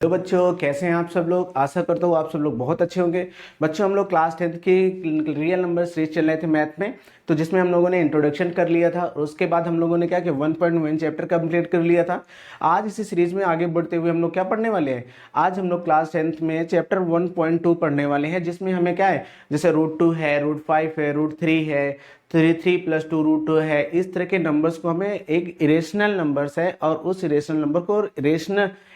तो बच्चों कैसे हैं आप सब लोग। आशा करता हूँ आप सब लोग बहुत अच्छे होंगे। बच्चों हम लोग क्लास 10th की रियल नंबर सीरीज चल रहे थे मैथ में, तो जिसमें हम लोगों ने इंट्रोडक्शन कर लिया था और उसके बाद हम लोगों ने क्या कि 1.1 चैप्टर कंप्लीट कर लिया था। आज इसी सीरीज में आगे बढ़ते हुए हम लोग क्या पढ़ने वाले हैं, आज हम लोग क्लास 10th में चैप्टर 1.2 पढ़ने वाले हैं, जिसमें हमें क्या है, जैसे √2 है, √5 है, √3 है, 3 + 2 √2 है। इस तरह के नंबर्स को हमें एक इरेशनल नंबर्स है और उस इरेशनल नंबर को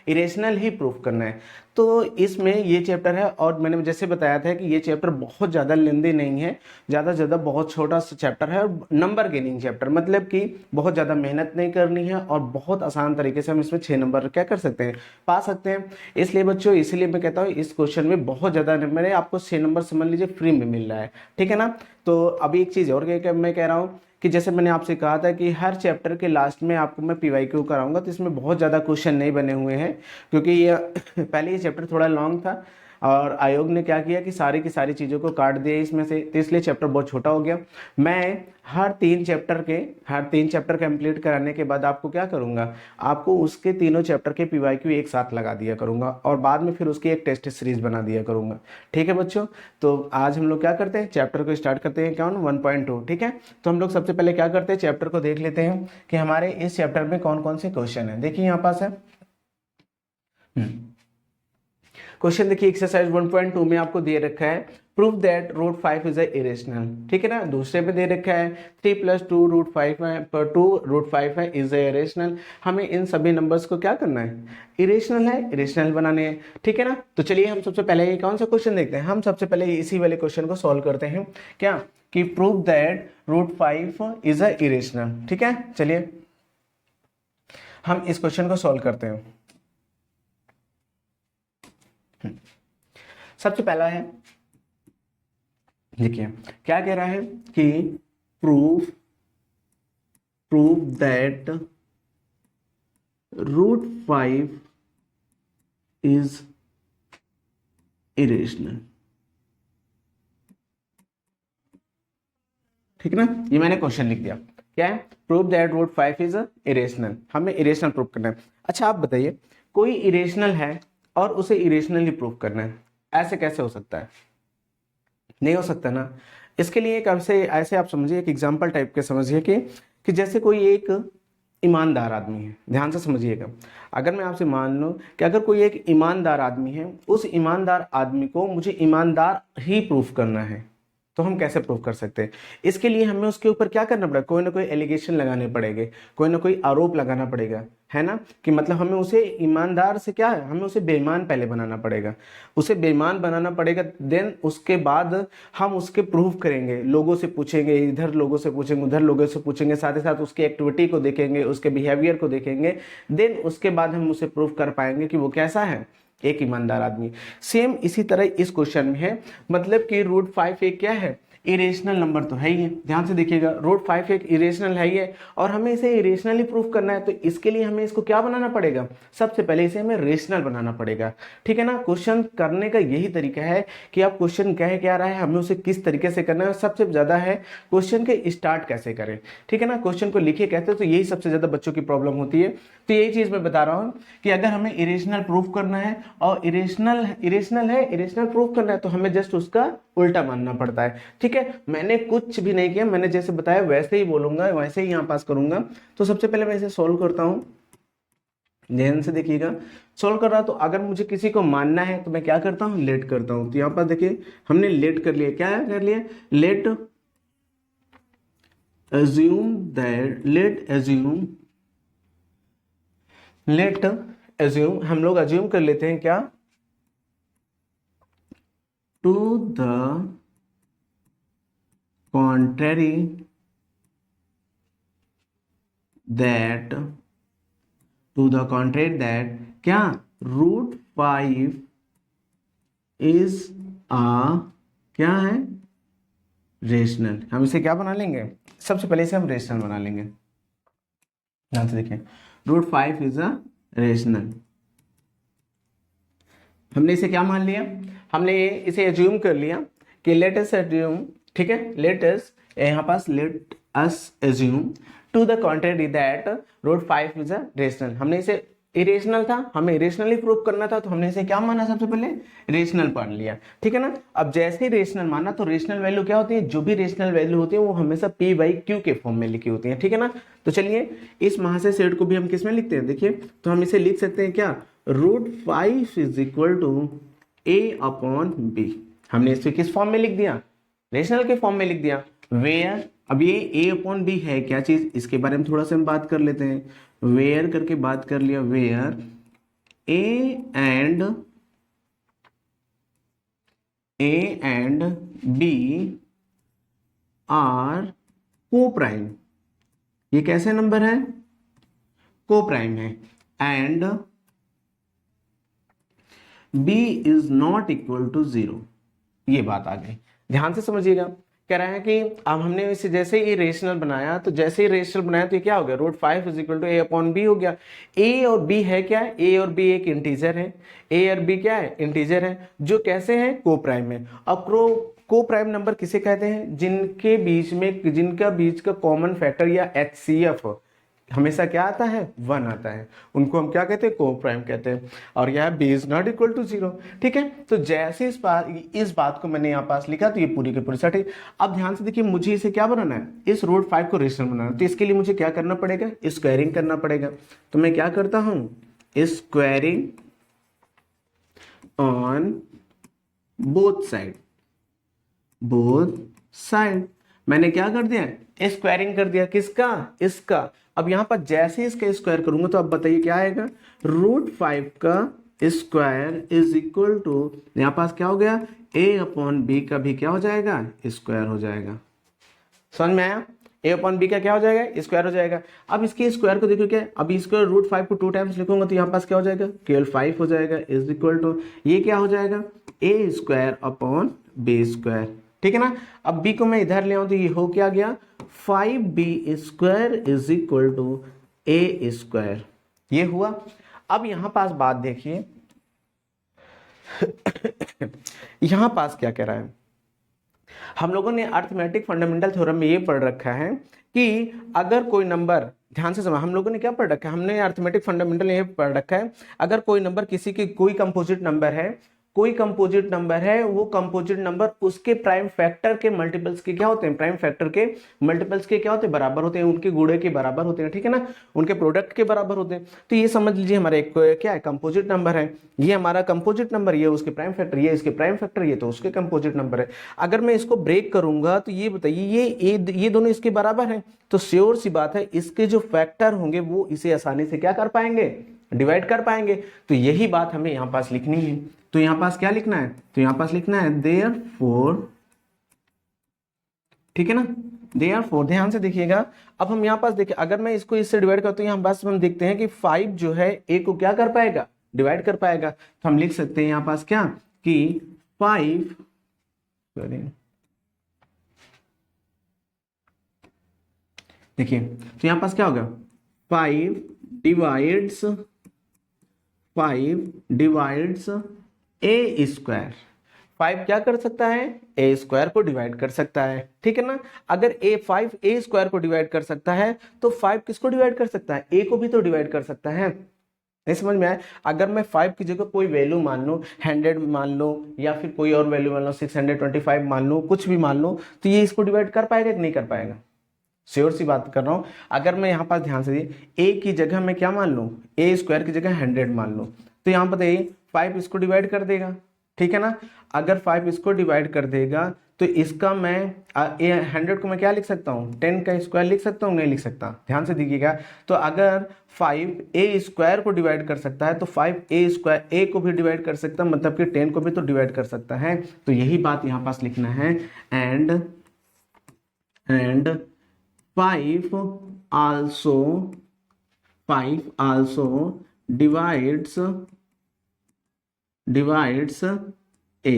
इरेशनल ही प्रूफ करना है। तो इसमें ये चैप्टर है और मैंने जैसे बताया था कि ये चैप्टर बहुत ज़्यादा लेंदी नहीं है, ज़्यादा से ज़्यादा बहुत छोटा सा चैप्टर है और नंबर गेनिंग चैप्टर, मतलब कि बहुत ज़्यादा मेहनत नहीं करनी है और बहुत आसान तरीके से हम इसमें 6 नंबर क्या कर सकते हैं, पा सकते हैं। इसलिए बच्चों, इसलिए मैं कहता हूँ इस क्वेश्चन में बहुत ज़्यादा नंबर है, आपको 6 नंबर समझ लीजिए फ्री में मिल रहा है, ठीक है ना। तो अभी एक चीज़ और मैं कह रहा हूँ कि जैसे मैंने आपसे कहा था कि हर चैप्टर के लास्ट में आपको मैं पीवाईक्यू कराऊंगा, तो इसमें बहुत ज़्यादा क्वेश्चन नहीं बने हुए हैं क्योंकि ये पहले ये चैप्टर थोड़ा लॉन्ग था और आयोग ने क्या किया कि सारी की सारी चीज़ों को काट दिया इसमें से, तो इसलिए चैप्टर बहुत छोटा हो गया। मैं हर तीन चैप्टर कंप्लीट कराने के बाद आपको क्या करूँगा, आपको उसके तीनों चैप्टर के पीवाईक्यू एक साथ लगा दिया करूँगा और बाद में फिर उसकी एक टेस्ट सीरीज बना दिया करूँगा, ठीक है बच्चों। तो आज हम लोग क्या करते हैं, चैप्टर को स्टार्ट करते हैं, कौन 1.2, ठीक है। तो हम लोग सबसे पहले क्या करते हैं, चैप्टर को देख लेते हैं कि हमारे इस चैप्टर में कौन कौन से क्वेश्चन है। देखिए यहाँ पास है क्वेश्चन, देखिए एक्सरसाइज 1.2 में आपको दे रखा है प्रूव दैट √5 इज इरेशनल, ठीक है ना। दूसरे में दे रखा है 3 + 2 √5 पर 2 √5 है इज इरेशनल। हमें इन सभी नंबर्स को क्या करना है, इरेशनल है, इरेशनल बनाने हैं, ठीक है ना। तो चलिए हम सबसे पहले ये कौन सा क्वेश्चन देखते हैं, हम सबसे पहले इसी वाले क्वेश्चन को सॉल्व करते हैं, क्या कि प्रूव दैट √5 इज इरेशनल, ठीक है। चलिए हम इस क्वेश्चन को सॉल्व करते हैं। सबसे पहला है, देखिए क्या कह रहा है कि प्रूव दैट √5 इज इरेशनल, ठीक है ना। ये मैंने क्वेश्चन लिख दिया, क्या है, प्रूव दैट √5 इज इरेशनल, हमें इरेशनल प्रूव करना है। अच्छा आप बताइए, कोई इरेशनल है और उसे इरेशनली प्रूव करना है, ऐसे कैसे हो सकता है, नहीं हो सकता ना। इसके लिए एक ऐसे आप समझिए, एक एग्जांपल टाइप के समझिए कि जैसे कोई एक ईमानदार आदमी है, ध्यान से समझिएगा। अगर मैं आपसे मान लूं कि अगर कोई एक ईमानदार आदमी है, उस ईमानदार आदमी को मुझे ईमानदार ही प्रूफ करना है, तो हम कैसे प्रूव कर सकते हैं। इसके लिए हमें उसके ऊपर क्या करना पड़ेगा, कोई ना कोई एलिगेशन लगाने पड़ेंगे, कोई ना कोई आरोप लगाना पड़ेगा, है ना। कि मतलब हमें उसे ईमानदार से क्या है, हमें उसे बेईमान पहले बनाना पड़ेगा, उसे बेईमान बनाना पड़ेगा। देन उसके बाद हम उसके प्रूफ करेंगे, लोगों से पूछेंगे, इधर लोगों से पूछेंगे, उधर लोगों से पूछेंगे, साथ ही साथ उसकी एक्टिविटी को देखेंगे, उसके बिहेवियर को देखेंगे। देन उसके बाद हम उसे प्रूफ कर पाएंगे कि वो कैसा है, एक ईमानदार आदमी। सेम इसी तरह इस क्वेश्चन में है, मतलब कि √5 एक क्या है, इरेशनल नंबर तो है ही है। ध्यान से देखिएगा, √5 एक इरेशनल है ही है और हमें इसे इरेशनली प्रूफ करना है, तो इसके लिए हमें इसको क्या बनाना पड़ेगा, सबसे पहले इसे हमें रेशनल बनाना पड़ेगा, ठीक है ना। क्वेश्चन करने का यही तरीका है कि आप क्वेश्चन कह क्या रहा है, हमें उसे किस तरीके से करना है, सबसे ज्यादा है क्वेश्चन के स्टार्ट कैसे करें, ठीक है ना। क्वेश्चन को लिखे कैसे, तो यही सबसे ज्यादा बच्चों की प्रॉब्लम होती है। तो यही चीज मैं बता रहा हूँ कि अगर हमें इरेशनल प्रूफ करना है और इरेशनल प्रूफ करना है, तो हमें जस्ट उसका उल्टा मानना पड़ता है, ठीक है। मैंने कुछ भी नहीं किया, मैंने जैसे बताया वैसे ही बोलूंगा, वैसे ही यहाँ पास करूंगा। तो सबसे पहले मैं इसे सोल्व करता हूँ, ध्यान से देखिएगा। सोल्व कर रहा, तो अगर मुझे किसी को मानना है तो मैं क्या करता हूँ, लेट करता हूँ। तो यहाँ पर देखिए हमने लेट कर लिया, क्या कर लिया, लेट एज्यूम हम लोग अज्यूम कर लेते हैं क्या, टू द contrary that क्या √5 is a क्या है, रेशनल। हम इसे क्या बना लेंगे, सबसे पहले इसे हम रेशनल बना लेंगे। ध्यान से देखिए, √5 इज अ रेशनल, हमने इसे क्या मान लिया, हमने इसे एज्यूम कर लिया कि लेट अस एज्यूम, ठीक है, let us assume to the contrary that √5 is a rational. हमने इसे इरेशनल था, हमें इरेशनली प्रूव करना था, तो हमने इसे क्या माना, सबसे पहले रेशनल मान लिया, ठीक है ना। अब जैसे ही रेशनल माना तो रेशनल वैल्यू क्या होती है, जो भी रेशनल वैल्यू होती है वो हमेशा p बाई क्यू के फॉर्म में लिखी होती है, ठीक है ना। तो चलिए इस महाशय सेट को भी हम किस में लिखते हैं, देखिए तो हम इसे लिख सकते हैं क्या, √5 is equal to a upon b। हमने इसे किस फॉर्म में लिख दिया, रेशनल के फॉर्म में लिख दिया। वेयर, अब ये a अपॉन बी है क्या चीज, इसके बारे में थोड़ा सा हम बात कर लेते हैं। वेयर करके बात कर लिया, where a and b are coprime, ये कैसे नंबर है, को प्राइम है, and b is not equal to 0। ये बात आ गई, ध्यान से समझिएगा। कह रहा है कि अब हमने इसे जैसे ही रेशनल बनाया, तो जैसे ही रेशनल बनाया तो ये क्या हो गया, √5 is equal to a upon B हो गया। a और b है क्या, a और b एक इंटीजर है, a और b क्या है, इंटीजर है, जो कैसे हैं, को प्राइम है। अब को प्राइम नंबर किसे कहते हैं, जिनके बीच में, जिनका बीच का कॉमन फैक्टर या HCF हमेशा क्या आता है, 1 आता है, उनको हम क्या कहते हैं, को प्राइम कहते हैं। और यह b is not equal to 0, ठीक है। तो जैसे इस बात को मैंने यहाँ पास लिखा तो ये पूरी की पूरी सही। अब ध्यान से देखिए, मुझे इसे क्या बनाना है, इस √5 को रेशनल बनाना है, तो इसके लिए मुझे क्या करना पड़ेगा, स्क्वायरिंग करना पड़ेगा। तो मैं क्या करता हूँ, स्क्वायरिंग ऑन बोथ साइड। मैंने क्या कर दिया, स्क्वायरिंग कर दिया, किसका, इसका। अब यहां पर जैसे ही इसका स्क्वायर करूंगा तो अब बताइए क्या आएगा, √5 का स्क्वायर इज इक्वल टू, यहां पास क्या हो गया, a अपॉन बी का भी क्या हो जाएगा, स्क्वायर हो जाएगा। समझ में आया, a अपॉन बी का क्या हो जाएगा, स्क्वायर हो जाएगा। अब इसके स्क्वायर को देखो क्या, अब इसको √5 को 2 टाइम्स लिखूंगा तो यहाँ पास क्या हो जाएगा, केवल 5 हो जाएगा, इज इक्वल टू, ये क्या हो जाएगा, a square upon b square, ठीक है ना। अब b को मैं इधर ले आऊं तो ये हो क्या गया, 5b square is equal to a square, ये हुआ। अब यहां पास बात देखिए यहां पास क्या कह रहा है, हम लोगों ने अर्थमेटिक फंडामेंटल थ्योरम में ये पढ़ रखा है कि अगर कोई नंबर, ध्यान से समझ, हम लोगों ने क्या पढ़ रखा है, हमने अर्थमेटिक फंडामेंटल ये पढ़ रखा है, अगर कोई नंबर किसी की कोई कंपोजिट नंबर है, कोई कंपोजिट नंबर है, वो कंपोजिट नंबर उसके प्राइम फैक्टर के मल्टीपल्स के क्या होते हैं, प्राइम फैक्टर के मल्टीपल्स के क्या होते हैं, बराबर होते हैं, उनके गुणे के बराबर होते हैं, ठीक है ना, उनके प्रोडक्ट के बराबर होते हैं। तो ये समझ लीजिए हमारा एक क्या है, कंपोजिट नंबर है, ये हमारा कंपोजिट नंबर, ये उसके प्राइम फैक्टर, ये इसके प्राइम फैक्टर, ये तो उसके कंपोजिट नंबर है। अगर मैं इसको ब्रेक करूंगा तो ये बताइए, ये दोनों इसके बराबर हैं, तो श्योर सी बात है इसके जो फैक्टर होंगे वो इसे आसानी से क्या कर पाएंगे, डिवाइड कर पाएंगे। तो यही बात हमें यहां पास लिखनी है। तो यहां पास क्या लिखना है, तो यहां पास लिखना है देयरफॉर, ठीक है ना, देयरफॉर, ध्यान से देखिएगा। अब हम यहां पास देखिए, अगर मैं इसको इससे डिवाइड करता हूं, यहां पास हम देखते हैं कि 5 जो है a को क्या कर पाएगा, डिवाइड कर पाएगा। तो हम लिख सकते हैं यहां पास क्या, कि 5, देखिए तो यहां पास क्या होगा, 5 डिवाइड्स a स्क्वायर, 5 क्या कर सकता है, a स्क्वायर को डिवाइड कर सकता है, ठीक है ना। अगर 5 a स्क्वायर को डिवाइड कर सकता है तो 5 किसको डिवाइड कर सकता है, a को भी तो डिवाइड कर सकता है। नहीं समझ में आया, अगर मैं 5 की जगह कोई वैल्यू मान लूं, 100 मान लो, या फिर कोई और वैल्यू मान लो, 625 मान लो, कुछ भी मान लो, तो ये इसको डिवाइड कर पाएगा कि नहीं कर पाएगा, श्योर सी बात कर रहा हूं। अगर मैं यहाँ पास ध्यान से दिए a की जगह मैं क्या मान लूं, a स्क्वायर की जगह 100 मान लूं, तो यहाँ पर बताइए 5 इसको डिवाइड कर देगा, ठीक है ना। अगर 5 इसको डिवाइड कर देगा तो इसका मैं 100 को मैं क्या लिख सकता हूँ, 10 का स्क्वायर लिख सकता हूँ, नहीं लिख सकता, ध्यान से देखिएगा। तो अगर 5 a स्क्वायर को डिवाइड कर सकता है तो 5 a स्क्वायर a को भी डिवाइड कर सकता है, मतलब कि 10 को भी तो डिवाइड कर सकता है। तो यही बात यहाँ पास लिखना है, एंड 5 also divides a।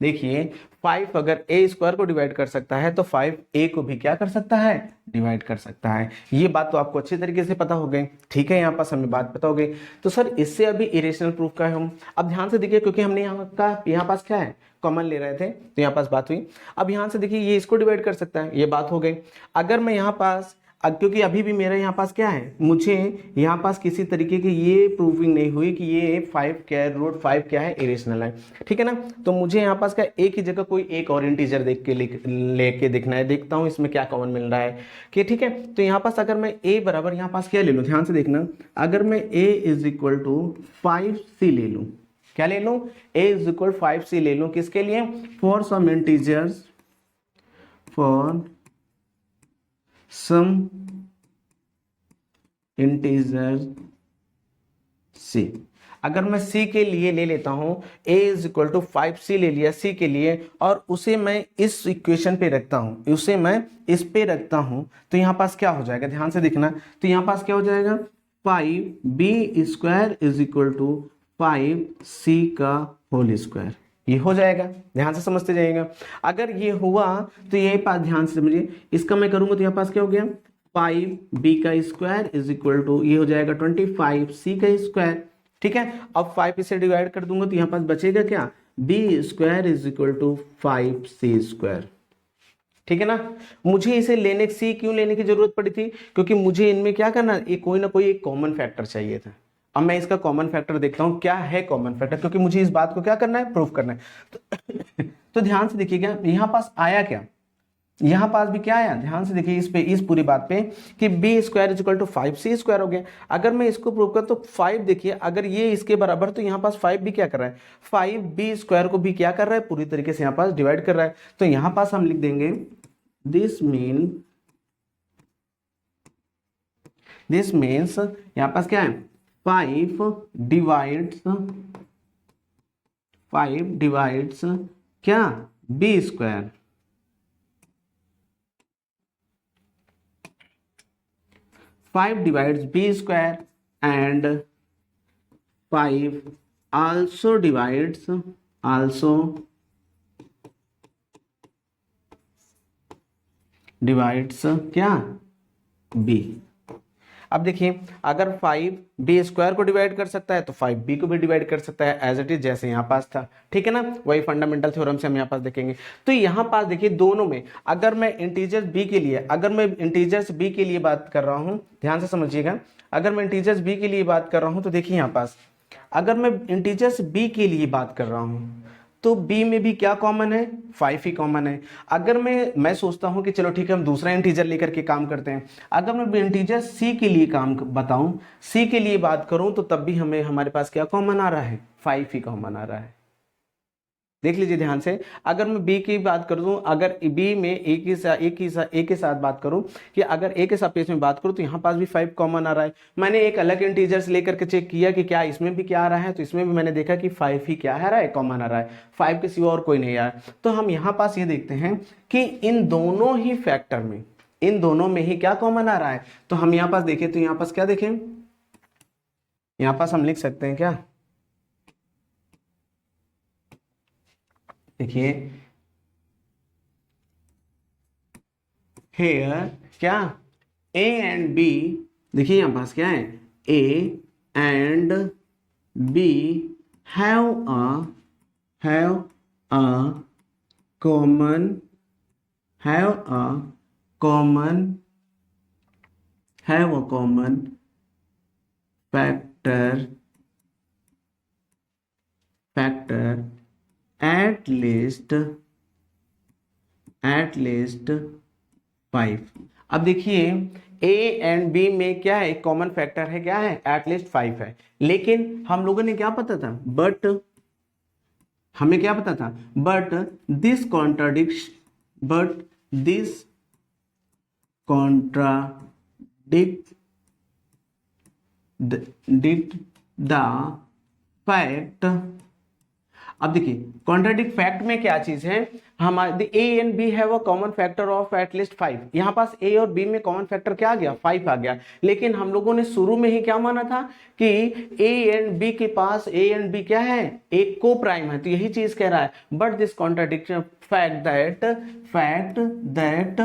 देखिए 5 अगर a स्क्वायर को डिवाइड कर सकता है तो 5 a को भी क्या कर सकता है, डिवाइड कर सकता है। ये बात तो आपको अच्छी तरीके से पता हो गई, ठीक है, यहाँ पास हमें बात पता हो गई। तो सर इससे अभी इरेशनल प्रूफ का है हम, अब ध्यान से देखिए, क्योंकि हमने यहाँ पास क्या है, कॉमन ले रहे थे, तो यहाँ पास बात हुई। अब यहाँ से देखिए ये इसको डिवाइड कर सकता है, ये बात हो गई। अगर मैं यहाँ पास क्योंकि अभी भी मेरा यहाँ पास क्या है, मुझे यहाँ पास किसी तरीके की ये प्रूविंग नहीं हुई कि ये 5 क्या है, रूट 5 क्या है, इरेशनल है, ठीक है ना। तो मुझे यहाँ पास क्या, एक ही जगह कोई एक और इंटीजर देख के लेके देखना है, देखता हूँ इसमें क्या कॉमन मिल रहा है कि ठीक है। तो यहाँ पास अगर मैं a बराबर यहाँ पास क्या ले लूँ, ध्यान से देखना, अगर मैं a is equal to 5c ले लूँ, क्या ले लूँ, a इज इक्वल 5c ले लूँ, किसके लिए, for some integers, for some integer c। अगर मैं c के लिए ले लेता हूं a is equal to 5c ले लिया c के लिए, और उसे मैं इस इक्वेशन पे रखता हूं, उसे मैं इस पे रखता हूं, तो यहां पास क्या हो जाएगा, ध्यान से देखना, तो यहां पास क्या हो जाएगा, 5b square is equal to 5c का होल स्क्वायर, ये हो जाएगा, ध्यान से समझते जाइएगा। अगर ये हुआ तो ये पास ध्यान से समझिए, इसका मैं करूंगा तो यहाँ पास क्या हो गया, 5b का स्क्वायर इज इक्वल टू ये हो जाएगा 25c का स्क्वायर, ठीक है। अब 5 इसे डिवाइड कर दूंगा तो यहाँ पास बचेगा क्या, b square is equal to 5c square, ठीक है ना। मुझे इसे लेने c क्यों लेने की जरूरत पड़ी थी, क्योंकि मुझे इनमें क्या करना, एक कोई ना कोई एक कॉमन फैक्टर चाहिए था। अब मैं इसका कॉमन फैक्टर देखता हूं क्या है कॉमन फैक्टर, क्योंकि मुझे इस बात को क्या करना है, प्रूफ करना है। तो ध्यान से देखिएगा यहाँ पास आया क्या, यहाँ पास भी क्या आया, ध्यान से देखिए इस पे, इस पूरी बात पे कि b square is equal to 5c square हो गया। अगर मैं इसको प्रूव कर तो 5 देखिए, अगर ये इसके बराबर, तो यहाँ पास 5 भी क्या कर रहा है, 5b स्क्वायर को भी क्या कर रहा है, पूरी तरीके से यहाँ पास डिवाइड कर रहा है। तो यहाँ पास हम लिख देंगे दिस मीन्स यहाँ पास क्या है, 5 डिवाइड्स क्या, b square, 5 divides b square and 5 also divides क्या, b। अब देखिए अगर 5 b स्क्वायर को डिवाइड कर सकता है तो 5b को भी डिवाइड कर सकता है, एज इट इज जैसे यहाँ पास था, ठीक है ना। वही फंडामेंटल थ्योरम से हम यहाँ पास देखेंगे। तो यहाँ पास देखिए दोनों में अगर मैं इंटीजर्स b के लिए, अगर मैं इंटीजर्स b के लिए बात कर रहा हूँ, ध्यान से समझिएगा, अगर मैं इंटीजर्स b के लिए बात कर रहा हूँ तो देखिए यहाँ पास अगर मैं इंटीजर्स b के लिए बात कर रहा हूँ तो b में भी क्या कॉमन है, 5 ही कॉमन है। अगर मैं सोचता हूं कि चलो ठीक है हम दूसरा इंटीजर लेकर के काम करते हैं, अगर मैं इंटीजर c के लिए काम बताऊं, c के लिए बात करूं, तो तब भी हमारे पास क्या कॉमन आ रहा है, 5 ही कॉमन आ रहा है। देख लीजिए ध्यान से, अगर मैं b की बात कर दूं, अगर b में a के साथ बात करूं, कि अगर a के सापेक्ष में बात करूं तो यहाँ पास भी 5 कॉमन आ रहा है। मैंने एक अलग इंटीजर से लेकर के चेक किया कि क्या इसमें भी क्या आ रहा है, तो इसमें भी मैंने देखा कि 5 ही क्या आ रहा है, कॉमन आ रहा है, 5 के सिवा और कोई नहीं आ रहा है। तो हम यहाँ पास ये देखते हैं कि इन दोनों ही फैक्टर में, इन दोनों में ही क्या कॉमन आ रहा है। तो हम यहाँ पास देखें तो यहाँ पास क्या देखें, यहाँ पास हम लिख सकते हैं क्या, देखिए हेयर क्या, a एंड b, देखिए यहां पास क्या है, a and b have a common factor at least 5। अब देखिए a एंड b में क्या है, कॉमन फैक्टर है, क्या है, एटलीस्ट 5 है। लेकिन हम लोगों ने क्या पता था, हमें क्या पता था, but this contradict the fact. अब देखिए कॉन्ट्राडिक्ट फैक्ट में क्या चीज है, हमारे a and b have a common factor of at least 5। यहाँ पास a और b में कॉमन फैक्टर क्या आ गया, 5 आ गया। लेकिन हम लोगों ने शुरू में ही क्या माना था कि a एंड b के पास a एंड b क्या है, एक को प्राइम है, तो यही चीज कह रहा है। But this contradiction fact that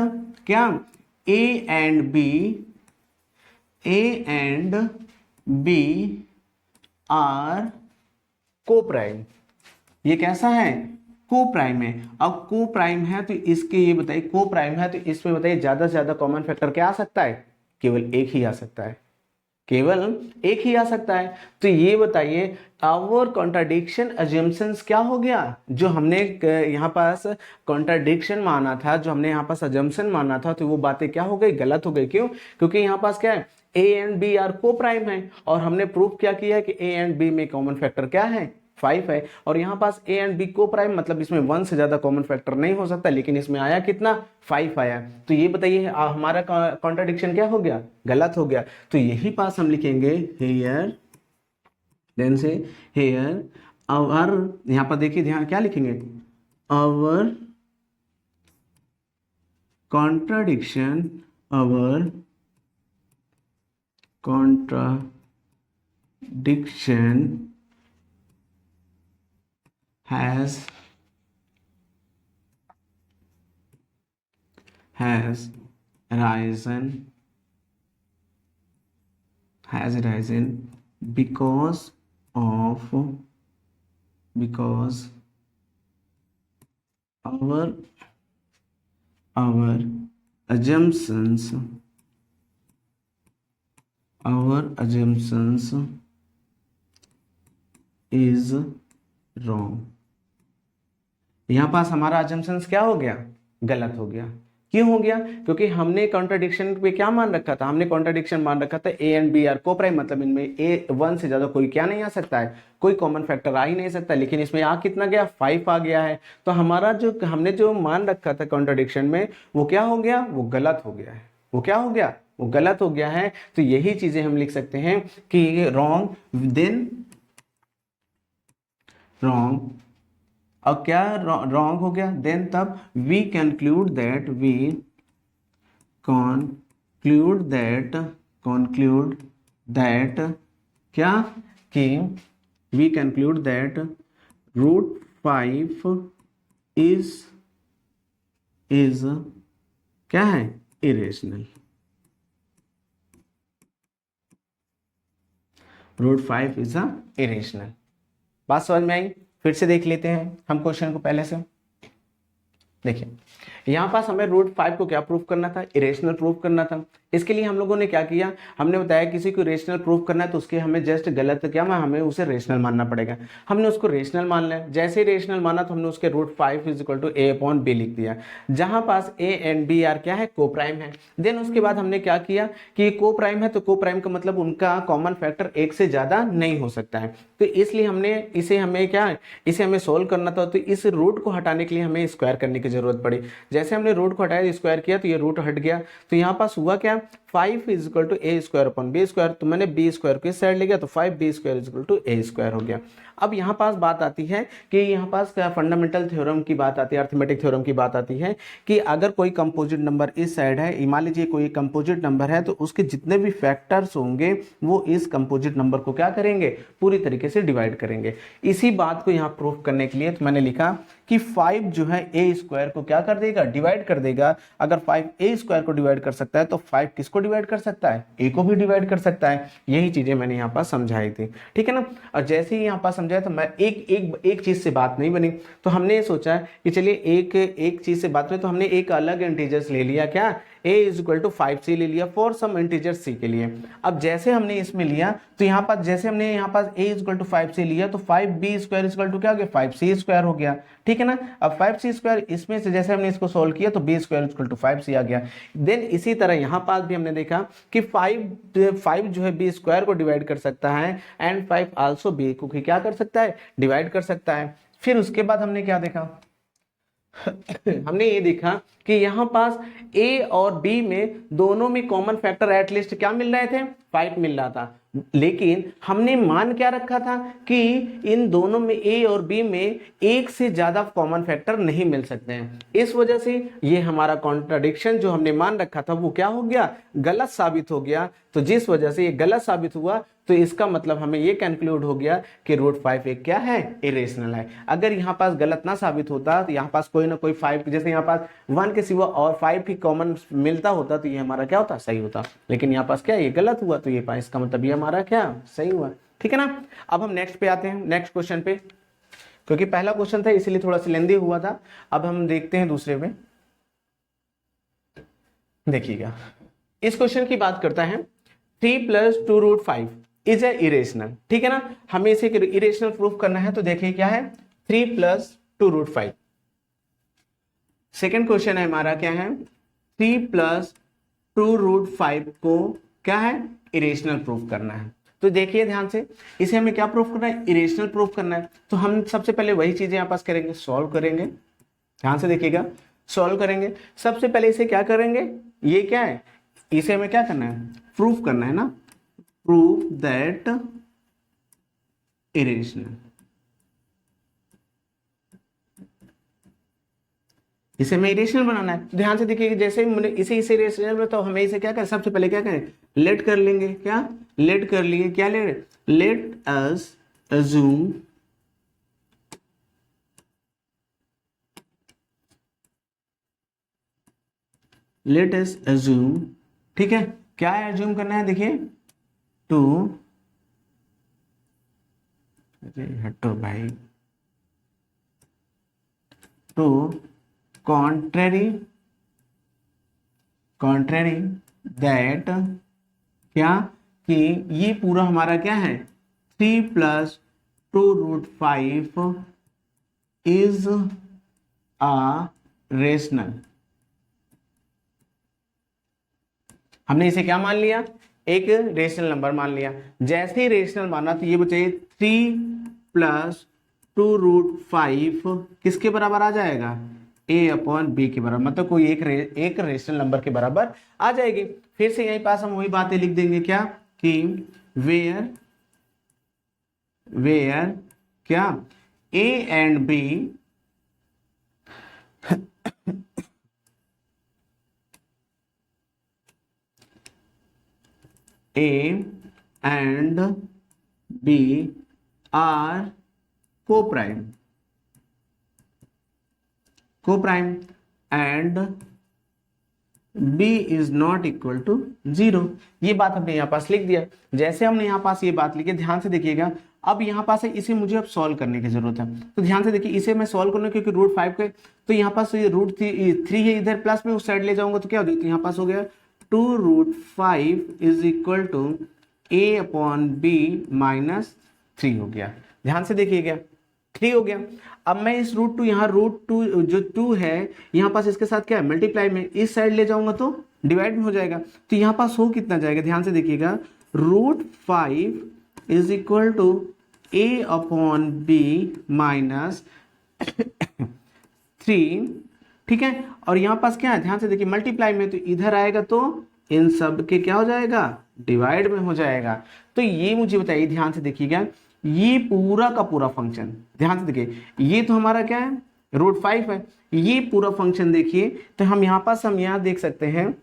क्या, a and b are coprime, ये कैसा है, को प्राइम है। अब को प्राइम है तो इसके ये बताइए, को प्राइम है तो इसमें बताइए ज्यादा से ज्यादा कॉमन फैक्टर क्या आ सकता है? केवल एक ही आ सकता है, केवल एक ही आ सकता है। तो ये बताइए आवर कॉन्ट्राडिक्शन अजम्पशंस क्या हो गया? जो हमने यहाँ पास कॉन्ट्राडिक्शन माना था, जो हमने यहाँ पास अजम्पशन माना था, तो वो बातें क्या हो गई? गलत हो गई। क्यों? क्योंकि यहाँ पास क्या है, ए and b are coprime है, और हमने प्रूफ क्या किया है कि ए एंड बी में कॉमन फैक्टर क्या है? 5 है। और यहाँ पास ए एंड बी को प्राइम मतलब इसमें 1 से ज्यादा कॉमन फैक्टर नहीं हो सकता, लेकिन इसमें आया कितना? 5 आया। तो ये बताइए हमारा कॉन्ट्राडिक्शन क्या हो गया? गलत हो गया। तो यही पास हम लिखेंगे here, then say here our, यहाँ पर देखिए ध्यान क्या लिखेंगे? Our contradiction, our contradiction has risen because our assumptions is wrong। यहां पास हमारा assumptions क्या हो गया? गलत हो गया। क्यों हो गया? क्योंकि हमने कॉन्ट्राडिक्शन पे क्या मान रखा था? हमने कॉन्ट्राडिक्शन मान रखा था ए एंड बी आर को प्राइम, मतलब इनमें ए 1 से ज्यादा कोई क्या नहीं आ सकता है, कोई कॉमन फैक्टर आ ही नहीं सकता। लेकिन इसमें आ कितना गया? 5 आ गया है। तो हमारा जो हमने जो मान रखा था कॉन्ट्राडिक्शन में, वो क्या हो गया? वो गलत हो गया है। वो क्या हो गया? वो गलत हो गया है। तो यही चीजें हम लिख सकते हैं कि रॉन्ग, देन रॉन्ग। अब क्या रॉन्ग हो गया? देन तब वी कंक्लूड दैट क्या कि we conclude that root 5 is क्या है? इरेशनल। Root 5 is irrational. बात समझ में आई? फिर से देख लेते हैं हम क्वेश्चन को पहले से। देखिए यहाँ पास हमें रूट 5 को क्या प्रूफ करना था? इरेशनल प्रूफ करना था। इसके लिए हम लोगों ने क्या किया? हमने बताया किसी को रेशनल प्रूफ करना है तो उसके हमें जस्ट गलत क्या हमें उसे रेशनल मानना पड़ेगा। हमने उसको रेशनल मान लिया। जैसे ही रेशनल माना तो हमने उसके root 5 is equal to a upon b लिख दिया, जहां पास ए एंड बी आर क्या है? को प्राइम है। देन उसके बाद हमने क्या किया कि को प्राइम है तो को प्राइम का मतलब उनका कॉमन फैक्टर एक से ज्यादा नहीं हो सकता है। तो इसलिए हमने इसे हमें सोल्व करना था। तो इस रूट को हटाने के लिए हमें स्क्वायर करने की जरूरत पड़ी। जैसे हमने रूट को हटाया, स्क्वायर किया तो ये रूट हट गया। तो यहाँ पास हुआ क्या? 5 is equal to a square upon b square. तो मैंने बी स्क्वायर को इस साइड ले गया तो 5b square is equal to a square हो गया। अब यहाँ पास बात आती है कि यहाँ पास क्या फंडामेंटल थ्योरम की बात आती है, अर्थमेटिक थ्योरम की बात आती है कि अगर कोई कंपोजिट नंबर इस साइड है, मान लीजिए कोई कंपोजिट नंबर है, तो उसके जितने भी फैक्टर्स होंगे वो इस कंपोजिट नंबर को क्या करेंगे? पूरी तरीके से डिवाइड करेंगे। इसी बात को यहाँ प्रूफ करने के लिए तो मैंने लिखा कि 5 जो है ए स्क्वायर को क्या कर देगा? डिवाइड कर देगा। अगर 5 ए स्क्वायर को डिवाइड कर सकता है तो 5 किसको डिवाइड कर सकता है? ए को भी डिवाइड कर सकता है। यही चीजें मैंने यहाँ पास समझाई थी, ठीक है ना। और जैसे ही यहाँ पास समझाया तो मैं एक चीज से बात नहीं बनी, तो हमने ये सोचा कि चलिए एक चीज से बात में, तो हमने एक अलग इंटीजर्स ले लिया। क्या? a is equal to 5c ले लिया फॉर सम इंटीजर c के लिए। अब जैसे हमने इसमें लिया तो यहाँ पास जैसे हमने यहाँ पास a is equal to 5c लिया तो 5b square is equal to क्या हो गया? 5c स्क्वायर हो गया, ठीक है ना। अब 5c स्क्वायर इसमें से जैसे हमने इसको सोल्व किया तो b square is equal to 5c आ गया। देन इसी तरह यहाँ पास भी हमने देखा कि 5 जो है b स्क्वायर को डिवाइड कर सकता है एंड 5 आल्सो b को क्या कर सकता है? डिवाइड कर सकता है। फिर उसके बाद हमने क्या देखा? हमने ये देखा कि यहां पास a और b में दोनों में कॉमन फैक्टर एटलीस्ट क्या मिल रहे थे? 5 मिल रहा था। लेकिन हमने मान क्या रखा था कि इन दोनों में a और b में एक से ज्यादा कॉमन फैक्टर नहीं मिल सकते हैं। इस वजह से ये हमारा कॉन्ट्राडिक्शन जो हमने मान रखा था वो क्या हो गया? गलत साबित हो गया। तो जिस वजह से ये गलत साबित हुआ तो इसका मतलब हमें ये कंक्लूड हो गया कि रूट 5 एक क्या है? इरेशनल है। अगर यहाँ पास गलत ना साबित होता तो यहाँ पास कोई ना कोई 5 जैसे यहाँ पास 1 के सिवा और 5 भी कॉमन मिलता होता तो ये हमारा क्या होता? सही होता। लेकिन यहाँ पास क्या ये गलत हुआ, तो ये इसका मतलब ये हमारा क्या? सही हुआ, ठीक है ना। अब हम नेक्स्ट पे आते हैं, नेक्स्ट क्वेश्चन पे। क्योंकि पहला क्वेश्चन था इसलिए थोड़ा सा लेंदी हुआ था। अब हम देखते हैं दूसरे में। देखिएगा, इस क्वेश्चन की बात करता है 3 + 2√5 इज ए इरेशनल। ठीक है ना, हमें इसे इरेशनल प्रूफ करना है। तो देखिए क्या है, 3 + 2√5। सेकेंड क्वेश्चन है हमारा क्या है, 3 + 2√5 को क्या है, इरेशनल प्रूफ करना है। तो देखिए ध्यान से, इसे हमें क्या प्रूफ करना है, इरेशनल प्रूफ करना है। तो हम सबसे पहले वही चीजें यहाँ पास करेंगे, सॉल्व करेंगे। ध्यान से देखिएगा, सॉल्व करेंगे। सबसे पहले इसे क्या करेंगे, ये क्या है, इसे हमें क्या करना है, प्रूफ करना है ना, प्रूफ दैट इरेशनल। इसे हमें इरेशनल बनाना है। तो ध्यान से देखिए, जैसे इसे इरेशनल तो हमें इसे क्या करें, सबसे पहले क्या करें, लेट कर लेंगे। क्या लेट कर लिए, क्या late us assume late us assume. ठीक है, क्या है अज्यूम करना है, देखिए टू, अरे हटो भाई, टू कॉन्ट्रेरी दैट, क्या कि ये पूरा हमारा क्या है, 3 + 2√5 इज अ रेशनल। हमने इसे क्या मान लिया, एक रेशनल नंबर मान लिया। जैसे ही रेशनल माना तो ये बताइए 3 + 2√5 किसके बराबर आ जाएगा, a/b के बराबर, मतलब कोई एक रेशनल नंबर के बराबर आ जाएगी। फिर से यहीं पास हम वही बातें लिख देंगे, क्या कि वेयर क्या a and b A and B are co-prime and B is not equal to 0। ये बात हमने यहाँ पास लिख दिया। जैसे हमने यहाँ पास ये बात लिखी, ध्यान से देखिएगा, अब यहाँ पास है, इसे मुझे अब सॉल्व करने की जरूरत है। तो ध्यान से देखिए, इसे मैं सॉल्व करूंगा क्योंकि √5 के, तो यहाँ पास ये √3 है, इधर प्लस में उस साइड ले जाऊंगा तो क्या हो जाएगा, तो यहाँ पास हो गया 2√5 इज इक्वल टू a/b - 3 हो गया। ध्यान से देखिएगा, 3 हो गया। अब मैं इस √2 यहाँ √2 जो 2 है यहाँ पास इसके साथ क्या है, मल्टीप्लाई में इस साइड ले जाऊंगा तो डिवाइड में हो जाएगा। तो यहाँ पास हो कितना जाएगा, ध्यान से देखिएगा, √5 इज इक्वल टू a/b - 3। ठीक है, और यहाँ पास क्या है, ध्यान से देखिए, मल्टीप्लाई में तो इधर आएगा तो इन सब के क्या हो जाएगा, डिवाइड में हो जाएगा। तो ये मुझे बताइए, ध्यान से देखिएगा, ये पूरा का पूरा फंक्शन, ध्यान से देखिए, ये तो हमारा क्या है, √5 है। ये पूरा फंक्शन देखिए, तो हम यहाँ देख सकते हैं,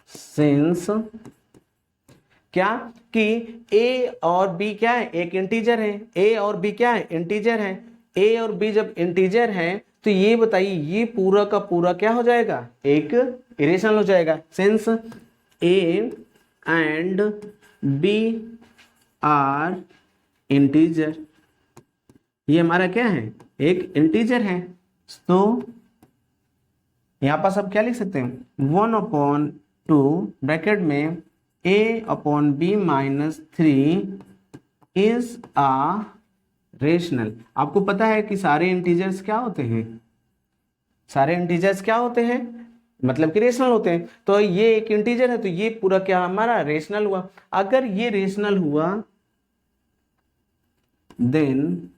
सिंस क्या कि a और b क्या है, एक इंटीजर है, a और b क्या है, इंटीजर है। a और b जब इंटीजर है तो ये बताइए, ये पूरा का पूरा क्या हो जाएगा, एक इरेशनल हो जाएगा। Since a and b are integer, ये हमारा क्या है, एक इंटीजर है। तो यहां पास आप क्या लिख सकते हैं, 1/2 ब्रैकेट में a/b - 3 इज अ रेशनल। आपको पता है कि सारे इंटीजर्स क्या होते हैं, सारे इंटीजर्स क्या होते हैं, मतलब कि रेशनल होते हैं। तो ये एक इंटीजर है तो ये पूरा क्या हमारा रेशनल हुआ। अगर ये रेशनल हुआ देन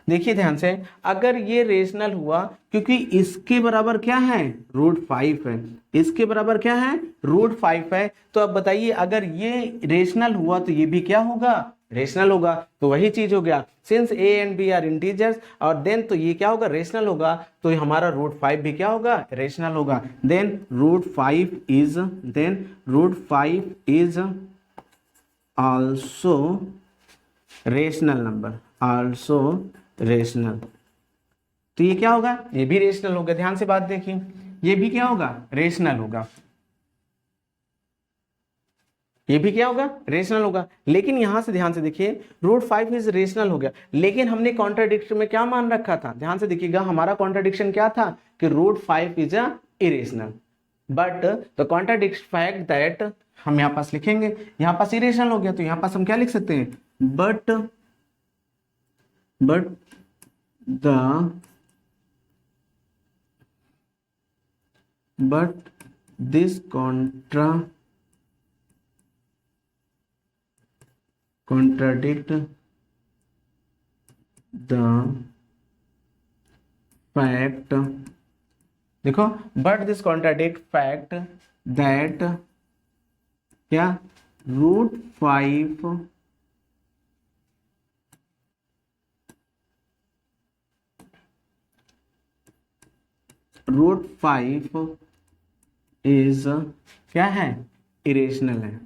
देखिए ध्यान से, अगर ये रेशनल हुआ, क्योंकि इसके बराबर क्या है, √5 है, इसके बराबर क्या है, √5 है। तो अब बताइए, अगर ये रेशनल हुआ तो ये भी क्या होगा, रेशनल होगा। तो वही चीज हो गया, since a and b are integers, और देन तो ये क्या होगा, रेशनल होगा। तो हमारा √5 भी क्या होगा, रेशनल होगा। Then √5 is also rational number, also rational. तो ये क्या होगा, ये भी रेशनल होगा। ध्यान से बात देखिए, ये भी क्या होगा, रेशनल होगा। ये भी क्या होगा, रेशनल होगा। लेकिन यहां से ध्यान से देखिए, रूट 5 इज रेशनल हो गया, लेकिन हमने कॉन्ट्राडिक्शन में क्या मान रखा था, ध्यान से देखिएगा, हमारा कॉन्ट्राडिक्शन क्या था कि root 5 is a irrational, but the contradict fact that, हम यहां पास लिखेंगे, यहां पास इरेशनल हो गया, तो यहां पास हम क्या लिख सकते हैं, but the but this contradict the fact, देखो, but this contradict fact that क्या, रूट 5 इज क्या है, इरेशनल है।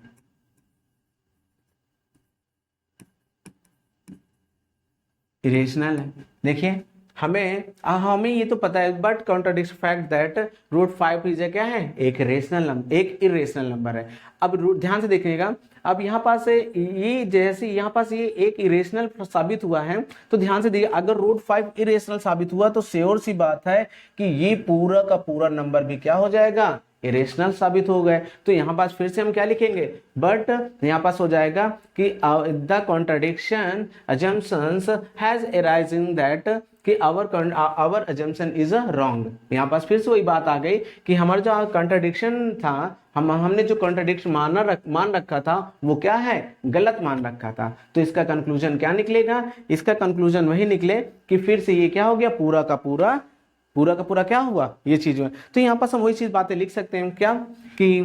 इरेशनल है, देखिए हमें ये तो पता है, but contradict fact that root 5 is क्या है, एक रेशनल नंबर, एक इरेशनल नंबर है। अब रूट ध्यान से देखिएगा, अब यहाँ पास ये जैसे यहाँ पास ये एक इरेशनल साबित हुआ है, तो ध्यान से देखिए, अगर रूट 5 इरेशनल साबित हुआ तो श्योर सी बात है कि ये पूरा का पूरा नंबर भी क्या हो जाएगा, इरेशनल साबित हो गए। तो यहाँ पास फिर से हम क्या लिखेंगे, बट यहाँ पास हो जाएगा कि the contradiction assumptions has arising that कि आवर अजम्पशन इज रॉन्ग। यहाँ पास फिर से वही बात आ गई कि हमारा जो कॉन्ट्राडिक्शन था, हमने जो कॉन्ट्राडिक्शन मान रखा था वो क्या है, गलत मान रखा था। तो इसका कंक्लूजन क्या निकलेगा, इसका कंक्लूजन वही निकले कि फिर से ये क्या हो गया, पूरा का पूरा क्या हुआ, ये चीज हुआ। तो यहाँ पास हम वही चीज बातें लिख सकते हैं क्या, कि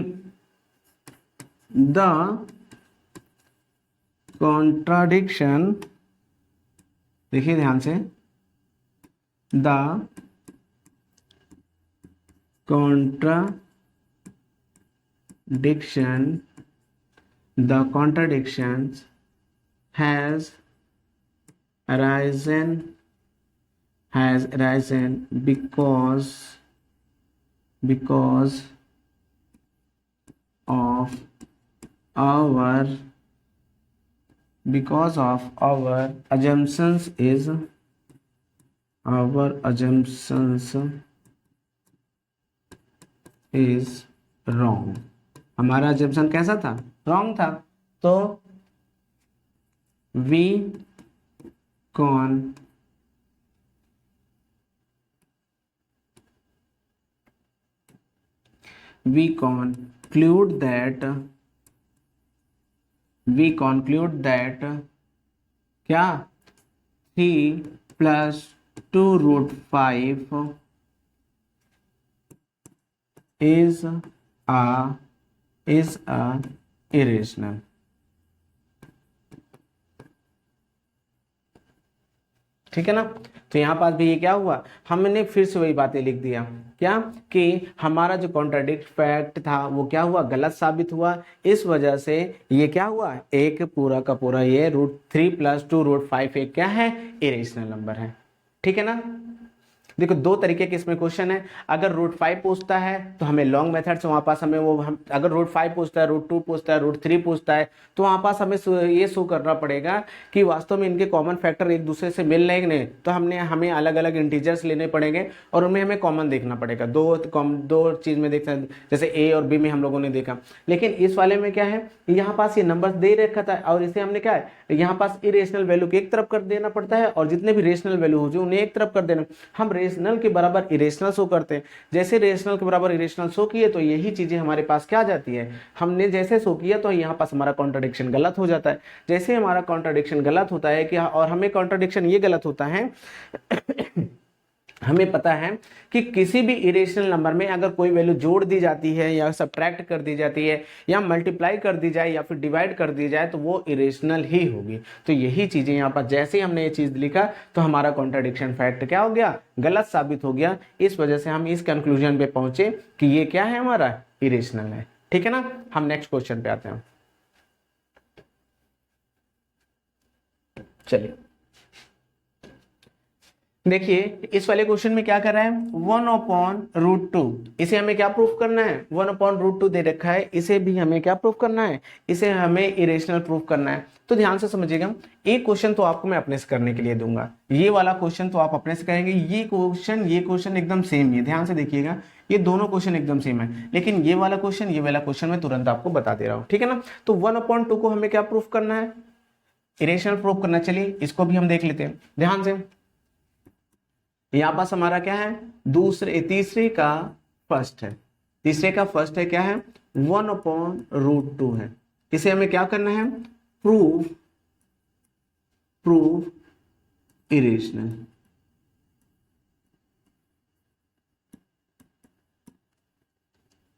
द कॉन्ट्राडिक्शन, देखिए ध्यान से, the contradictions has arisen because of our assumptions is wrong। हमारा assumption कैसा था, wrong था। तो we conclude that क्या, 3 + 2 रूट 5 is a irrational। ठीक है ना। तो यहाँ पास भी ये क्या हुआ, हमने फिर से वही बातें लिख दिया, क्या कि हमारा जो कॉन्ट्राडिक्ट फैक्ट था वो क्या हुआ, गलत साबित हुआ। इस वजह से ये क्या हुआ, एक पूरा का पूरा ये रूट 3 + 2 रूट 5 एक क्या है, इरेशनल नंबर है। ठीक है ना। देखो दो तरीके के इसमें क्वेश्चन है। अगर रूट 5 पूछता है तो हमें लॉन्ग मेथड से वहां पास हमें अगर रूट 5 पूछता है, रूट 2 पूछता है, रूट 3 पूछता है, तो वहां पास हमें ये शो करना पड़ेगा कि वास्तव में इनके कॉमन फैक्टर एक दूसरे से मिल रहे हैं कि नहीं। तो हमें अलग अलग इंटीजर्स लेने पड़ेंगे और उनमें हमें कॉमन देखना पड़ेगा। दो चीज में देख सकते, जैसे ए और बी में हम लोगों ने देखा। लेकिन इस वाले में क्या है, यहाँ पास ये नंबर दे रखा था और इसे हमने क्या है, यहाँ पास इरेशनल वैल्यू को एक तरफ कर देना पड़ता है और जितने भी रेशनल वैल्यू हो जो उन्हें एक तरफ कर देना। हम रेशनल के बराबर इरेशनल शो करते हैं, जैसे रेशनल के बराबर इरेशनल शो किए तो यही चीजें हमारे पास क्या आ जाती है, हमने जैसे शो किया तो यहाँ पास हमारा कॉन्ट्राडिक्शन गलत हो जाता है। जैसे हमारा कॉन्ट्राडिक्शन गलत होता है कि, और हमें कॉन्ट्राडिक्शन ये गलत होता है हमें पता है कि किसी भी इरेशनल नंबर में अगर कोई वैल्यू जोड़ दी जाती है या सब्ट्रैक्ट कर दी जाती है या मल्टीप्लाई कर दी जाए या फिर डिवाइड कर दी जाए तो वो इरेशनल ही होगी। तो यही चीजें यहाँ पर जैसे ही हमने ये चीज लिखा तो हमारा कॉन्ट्राडिक्शन फैक्ट क्या हो गया, गलत साबित हो गया। इस वजह से हम इस कंक्लूजन पे पहुंचे कि ये क्या है, हमारा इरेशनल है। ठीक है ना। हम नेक्स्ट क्वेश्चन पे आते हैं। चलिए देखिए इस वाले क्वेश्चन में क्या कर रहा है, 1/√2, इसे हमें क्या प्रूफ करना है, 1/√2 दे रखा है, इसे भी हमें क्या प्रूफ करना है, इसे हमें इरेशनल प्रूफ करना है। तो ध्यान से समझिएगा, एक क्वेश्चन तो आपको मैं अपने से करने के लिए दूंगा, ये वाला क्वेश्चन तो आप अपने से करेंगे, ये क्वेश्चन एकदम सेम है, ध्यान से देखिएगा, ये दोनों क्वेश्चन एकदम सेम है, लेकिन ये वाला क्वेश्चन मैं तुरंत आपको बता दे रहा हूँ, ठीक है ना। तो 1/2 को हमें क्या प्रूफ करना है, इरेशनल प्रूफ करना है। चलिए इसको भी हम देख लेते हैं ध्यान से। यहां पास हमारा क्या है, तीसरे का फर्स्ट है, क्या है, 1/√2 है। इसे हमें क्या करना है, प्रूफ इरेशनल।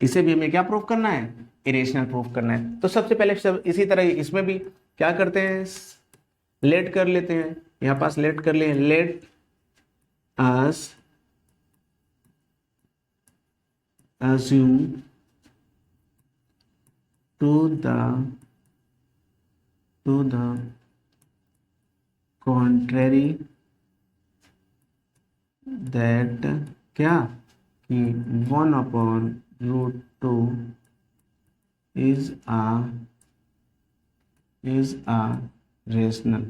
इसे भी हमें क्या प्रूफ करना है, इरेशनल प्रूफ करना है। तो सबसे पहले सब इसी तरह इसमें भी क्या करते हैं, लेट कर लेते हैं, यहां पास लेट कर ले, let us assume to the contrary that क्या कि 1/√2 is a rational।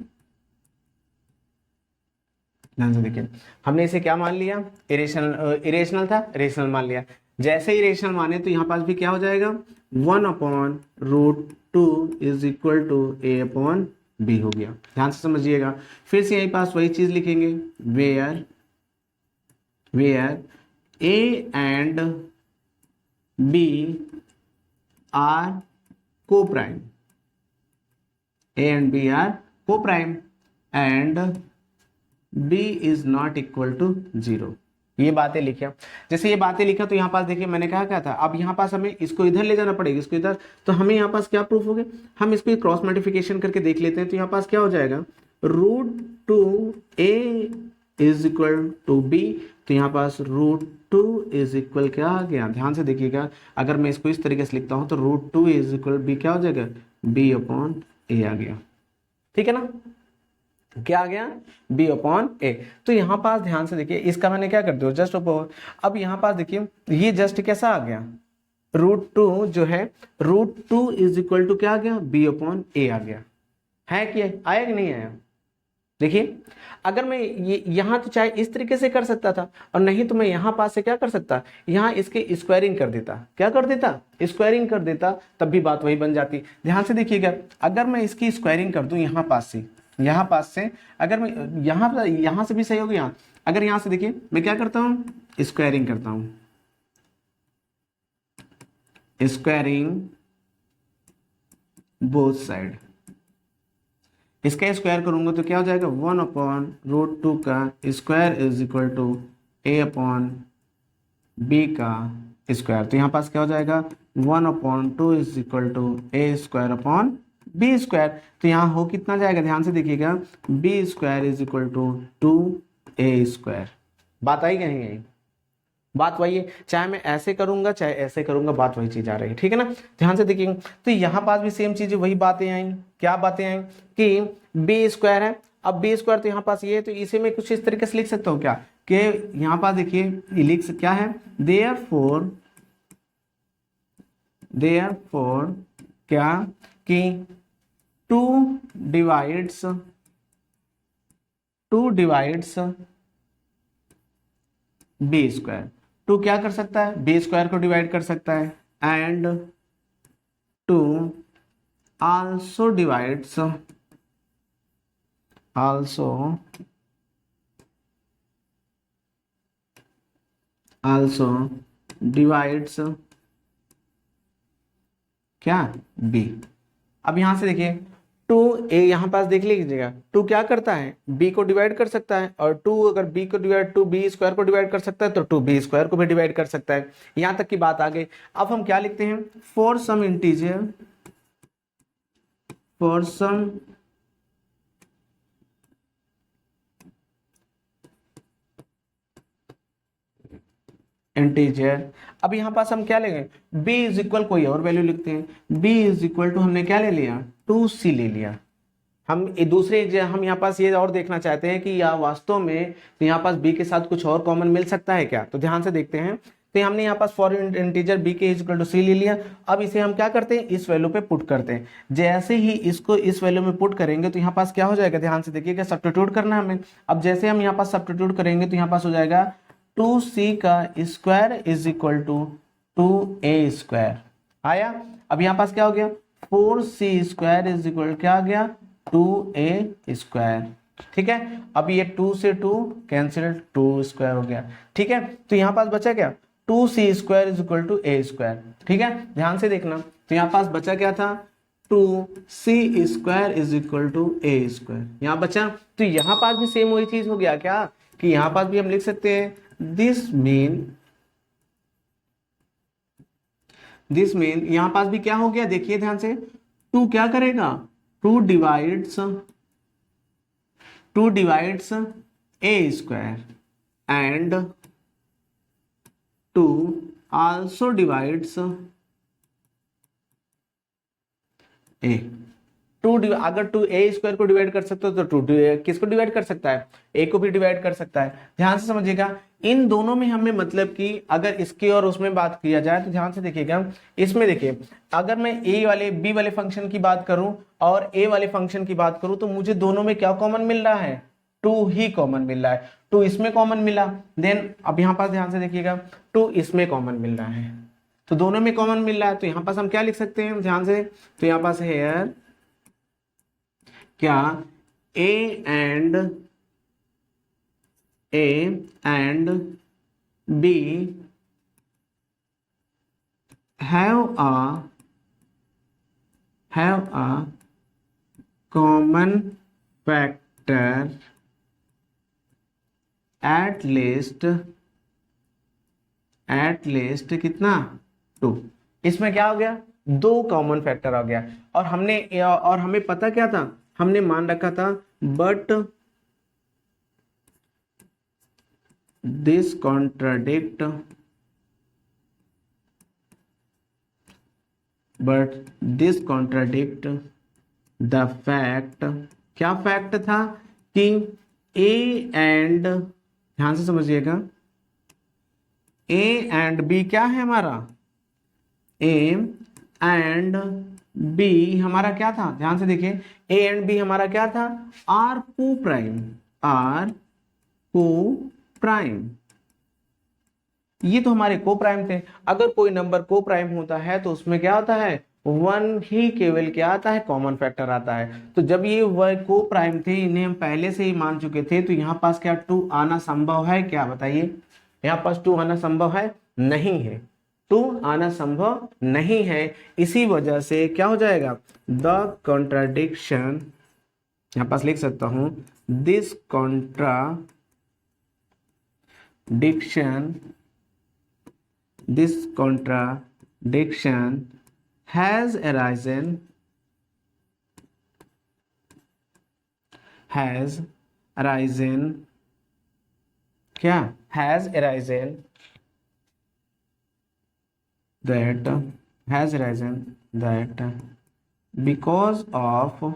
ध्यान से देखिए, हमने इसे क्या मान लिया, इरेशनल था, रेशनल मान लिया। जैसे ही रेशनल माने तो यहाँ पास भी क्या हो जाएगा, 1/√2 इज इक्वल टू a/b हो गया। ध्यान से समझिएगा, फिर से यहीं पास वही चीज लिखेंगे, where a and b are co-prime, a and b are co-prime and b is not equal to 0। ये बातें लिखा, जैसे ये बातें लिखा तो यहाँ पास देखिए मैंने क्या था, अब यहाँ पास हमें इसको इधर ले जाना पड़ेगा, इसको इधर, तो हमें यहाँ पास क्या प्रूफ हो गया, हम इसको क्रॉस मल्टीप्लिकेशन करके देख लेते हैं। तो यहाँ पास क्या हो जाएगा, √2a is equal to b, तो यहाँ पास √2 इज इक्वल क्या आ गया, ध्यान से देखिएगा, अगर मैं इसको इस तरीके से लिखता हूँ तो √2 इज इक्वल b क्या हो जाएगा, b/a आ गया, ठीक है ना, क्या आ गया, b/a। तो यहाँ पास ध्यान से देखिए, इसका मैंने क्या कर दिया, जस्ट ऊपर। अब यहाँ पास देखिए ये जस्ट कैसा आ गया, √2 जो है, √2 इज इक्वल टू क्या आ गया, b/a आ गया, है कि आया कि नहीं आया। देखिए अगर मैं ये यहाँ तो चाहे इस तरीके से कर सकता था, और नहीं तो मैं यहाँ पास से क्या कर सकता, यहाँ इसके स्क्वायरिंग कर देता, क्या कर देता, स्क्वायरिंग कर देता, तब भी बात वही बन जाती। ध्यान से देखिएगा, अगर मैं इसकी स्क्वायरिंग कर दूं यहाँ पास से अगर मैं यहाँ से भी सही हो गया, अगर यहाँ से देखिए मैं क्या करता हूँ, स्क्वायरिंग करता हूँ, स्क्वायरिंग बोथ साइड, इसका स्क्वायर करूंगा तो क्या हो जाएगा, 1/√2 का square is equal to a/b का स्क्वायर। तो यहाँ पास क्या हो जाएगा, 1/2 इज इक्वल टू a²/b²। तो यहाँ हो कितना जाएगा, ध्यान से देखिएगा, b² is equal to 2a²। बात आई कहीं नहीं, बात वही है, चाहे मैं ऐसे करूंगा चाहे ऐसे करूंगा, बात वही चीज आ रही है, ठीक है ना। ध्यान से देखिएगा, तो यहाँ पास भी सेम चीज, वही बातें आई, क्या बातें आई कि b² है, अब b² तो यहाँ पास ये है, तो इसे मैं कुछ इस तरीके से लिख सकता हूँ क्या, कि यहाँ पास देखिए लिख क्या है, देयरफॉर क्या कि 2 डिवाइड्स b², 2 क्या कर सकता है, b² को डिवाइड कर सकता है, एंड 2 आल्सो डिवाइड्स क्या b। अब यहां से देखिए 2 a यहाँ पास देख लीजिएगा, 2 क्या करता है, b को डिवाइड कर सकता है, और 2 अगर b को डिवाइड 2 b² को डिवाइड कर सकता है, तो 2 b² को भी डिवाइड कर सकता है। यहां तक की बात आ गई। अब हम क्या लिखते हैं, फॉर सम इंटीजर अब यहां पास हम क्या लेंगे, b इज इक्वल कोई और वैल्यू लिखते हैं, b इज इक्वल टू हमने क्या ले लिया, 2c ले लिया, हम हम यहाँ पास ये और देखना चाहते हैं कि या वास्तव में तो यहाँ पास b के साथ कुछ और कॉमन मिल सकता है क्या। तो ध्यान से देखते हैं। तो हमने यहाँ पास फॉर इंटीजर b के इक्वल टू सी ले लिया। अब इसे हम क्या करते हैं, इस वैल्यू पे पुट करते हैं। जैसे ही इसको इस वैल्यू में पुट करेंगे तो यहाँ पास क्या हो जाएगा, ध्यान से देखिएगा, सब्स्टिट्यूट करना है हमें। अब जैसे हम यहाँ पास सब्स्टिट्यूट करेंगे तो यहाँ पास हो जाएगा 2c का square is equal to 2a square आया। अब यहाँ पास क्या हो गया, 4c स्क्वायर इज इक्वल क्या आ गया, 2a स्क्वायर। ठीक है, अब ये 2 से 2 कैंसिल, 2 स्क्वायर हो गया। ठीक है, तो यहाँ पास बचा क्या, 2c square is equal to a square. ठीक है, ध्यान से देखना। तो यहाँ पास बचा क्या था, 2c square is equal to a square, यहाँ बचा। तो यहाँ पास भी सेम वही चीज हो गया क्या, कि यहाँ पास भी हम लिख सकते हैं दिस मीन यहाँ पास भी क्या हो गया, देखिए ध्यान से, 2 क्या करेगा, 2 divides a square and 2 also divides a। अगर 2 a स्क्वायर को डिवाइड कर सकते हो तो 2 किसको डिवाइड कर सकता है, a को भी डिवाइड कर सकता है। ध्यान से समझिएगा, इन दोनों में हमें मतलब कि अगर इसकी और उसमें बात किया जाए तो ध्यान से देखिएगा, इसमें देखिए अगर मैं b वाले फंक्शन की बात करूं और a वाले फंक्शन की बात करूं तो मुझे दोनों में क्या कॉमन मिल रहा है, 2 ही कॉमन मिल रहा है। 2 इसमें कॉमन मिला, देन अब यहाँ पास ध्यान से देखिएगा 2 इसमें कॉमन मिल रहा है, तो दोनों में कॉमन मिल रहा है। तो यहाँ पास हम क्या लिख सकते हैं, ध्यान से, तो यहाँ पास है क्या, a and b have a common factor at least कितना, 2। इसमें क्या हो गया, 2 कॉमन फैक्टर आ गया। और हमें पता क्या था, हमने मान रखा था but this contradict the fact, क्या फैक्ट था कि a एंड, ध्यान से समझिएगा, a एंड b क्या है हमारा, a एंड b हमारा क्या था, ध्यान से देखिए, a एंड b हमारा क्या था, आर को प्राइम। ये तो हमारे को प्राइम थे। अगर कोई नंबर को प्राइम होता है तो उसमें क्या होता है, 1 ही केवल क्या आता है, कॉमन फैक्टर आता है। तो जब ये को प्राइम थे, इन्हें हम पहले से ही मान चुके थे, तो यहाँ पास क्या 2 आना संभव है क्या, बताइए, यहाँ पास 2 आना संभव है, नहीं है, 2 आना संभव नहीं है। इसी वजह से क्या हो जाएगा, द कॉन्ट्राडिक्शन, यहाँ पास लिख सकता हूं, this contradiction has arisen that because of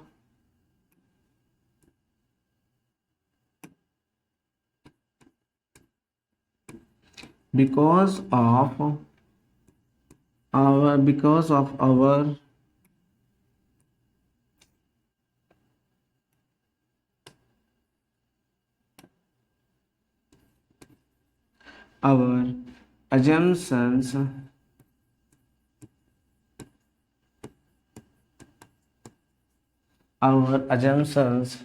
our assumptions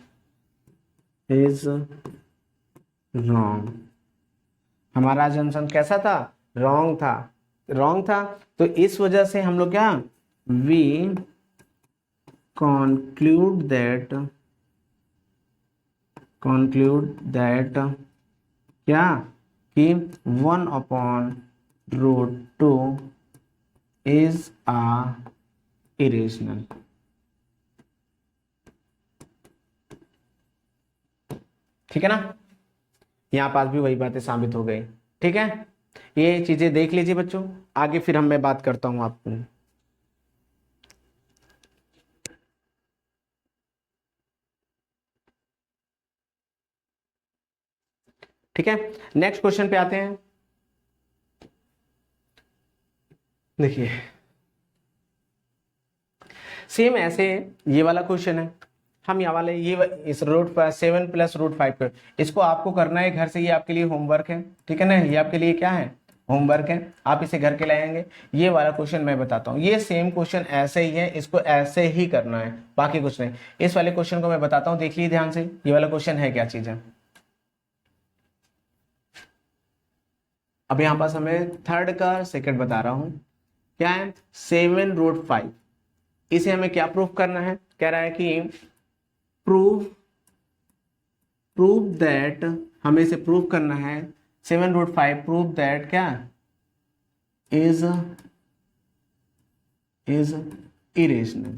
is wrong। हमारा assumption कैसा था, रॉन्ग था। तो इस वजह से हम लोग क्या, we conclude that क्या, कि 1/√2 is a irrational। ठीक है ना, यहाँ पास भी वही बातें साबित हो गई। ठीक है, ये चीजें देख लीजिए बच्चों, आगे फिर मैं बात करता हूं आपको। ठीक है, नेक्स्ट क्वेश्चन पे आते हैं। देखिए सेम ऐसे ये वाला क्वेश्चन है, हम ये वाले ये इस रूट पर 7 प्लस रूट 5 कर, इसको आपको करना है घर से, ये आपके लिए होमवर्क है, ठीक है ना, ये आपके लिए क्या है, होमवर्क है, आप इसे घर के लाएंगे। ये वाला क्वेश्चन मैं बताता हूँ, ये सेम क्वेश्चन ऐसे ही है, इसको ऐसे ही करना है, बाकी कुछ नहीं। इस वाले क्वेश्चन को मैं बताता हूँ, देख लीजिए ध्यान से, ये वाला क्वेश्चन है क्या चीज है। अब यहाँ पास हमें थर्ड का सेकंड बता रहा हूँ, क्या है 7 रूट 5, इसे हमें क्या प्रूफ करना है, कह रहा है कि प्रूव प्रूव दैट, हमें इसे प्रूव करना है 7 रूट 5, प्रूव दैट क्या इज इरेशनल।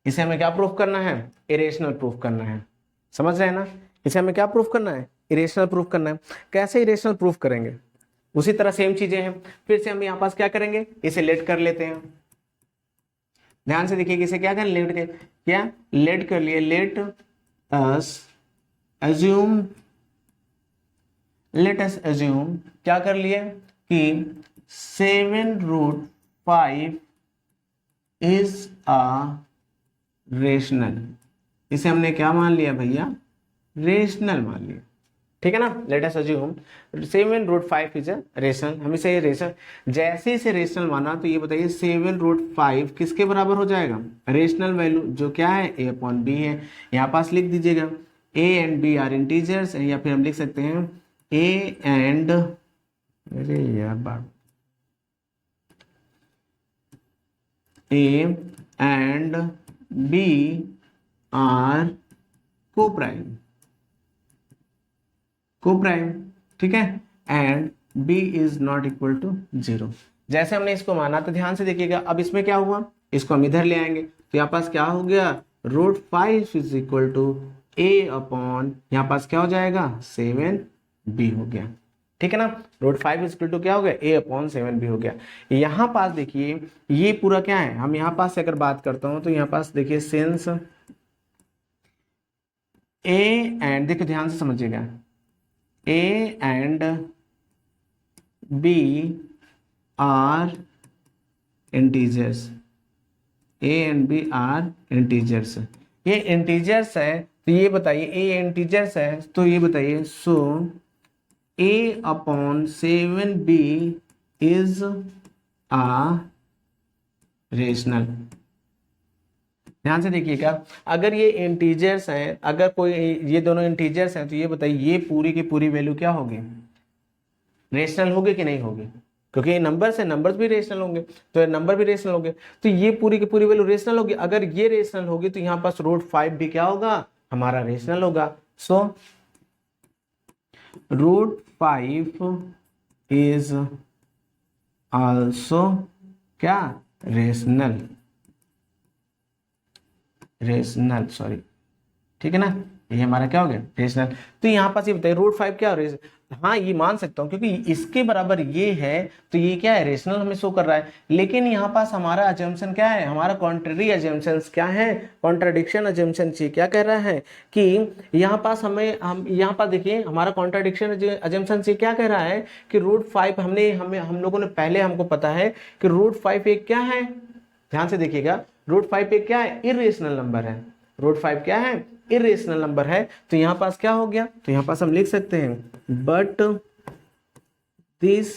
इसे हमें क्या प्रूफ करना है, इरेशनल प्रूफ करना है, समझ रहे हैं ना, इसे हमें क्या प्रूफ करना है, इरेशनल प्रूफ करना है। कैसे इरेशनल प्रूफ करेंगे, उसी तरह सेम चीजें हैं, फिर से हम यहाँ पास क्या करेंगे, इसे लेट कर लेते हैं, ध्यान से देखिए, इसे क्या कर लेट के क्या लेट कर लिए, late us assume, late us assume क्या कर लिए कि 7 रूट 5 इज अ रेशनल, इसे हमने क्या मान लिया भैया, रेशनल मान लिया, ठीक है ना। Let us assume 7 root 5 is a rational, हम इसे रेशनल, जैसे इसे रेशनल माना तो ये बताइए 7 रूट 5 किसके बराबर हो जाएगा, रेशनल वैल्यू जो क्या है a अपॉन बी है, यहाँ पास लिख दीजिएगा a and b are integers, या फिर हम लिख सकते हैं a एंड, अरे यार बात, a and b are coprime, ठीक है, and b is not equal to 0। जैसे हमने इसको माना तो ध्यान से देखिएगा, अब इसमें क्या हुआ, इसको हम इधर ले आएंगे तो यहाँ पास क्या हो गया, root 5 is equal to a upon, यहाँ पास क्या हो जाएगा 7b हो गया, ठीक है ना। रूट 5 इज इक्वल टू क्या हो गया, a अपॉन 7b हो गया। यहाँ पास देखिए ये पूरा क्या है, हम यहाँ पास से अगर बात करता हूँ तो यहाँ पास देखिए सेंस a एंड, देखो ध्यान से समझिएगा, a and b are integers, a and b are integers, ये इंटीजर्स है तो ये बताइए a इंटीजर्स है तो ये बताइए, so a upon 7b is a rational. ध्यान से देखिएगा, अगर ये इंटीजर्स हैं, अगर कोई ये दोनों इंटीजर्स हैं तो ये बताइए ये पूरी की पूरी वैल्यू क्या होगी, रेशनल होगी कि नहीं होगी, क्योंकि ये नंबर्स है, नंबर्स भी रेशनल होंगे तो ये नंबर भी रेशनल होंगे, तो ये पूरी की पूरी वैल्यू रेशनल होगी। अगर ये रेशनल होगी तो यहाँ पास रूट 5 भी क्या होगा, हमारा रेशनल होगा। सो रूट 5 इज आल्सो क्या, रेशनल, रेशनल सॉरी, ठीक है ना, ये हमारा क्या हो गया, रेशनल। तो यहाँ पास ये बताइए रूट 5 क्या है, हाँ ये मान सकता हूँ क्योंकि इसके बराबर ये है तो ये क्या है, रेशनल हमें शो कर रहा है। लेकिन यहाँ पास हमारा अजम्पशन क्या है, हमारा कॉन्ट्ररी अजम्पशन क्या है, कॉन्ट्राडिक्शन अजम्पशन से क्या कह रहा है कि यहाँ पास हम यहाँ पास देखिए हमारा कॉन्ट्राडिक्शन अजम्पशन से क्या कह रहा है कि रूट 5 हम लोगों ने पहले, हमको पता है कि रूट 5 एक क्या है, ध्यान से देखिएगा, रूट 5 एक क्या है, इरेशनल नंबर है, रूट 5 क्या है, इरेशनल नंबर है। तो यहां पास क्या हो गया, तो यहां पास हम लिख सकते हैं but this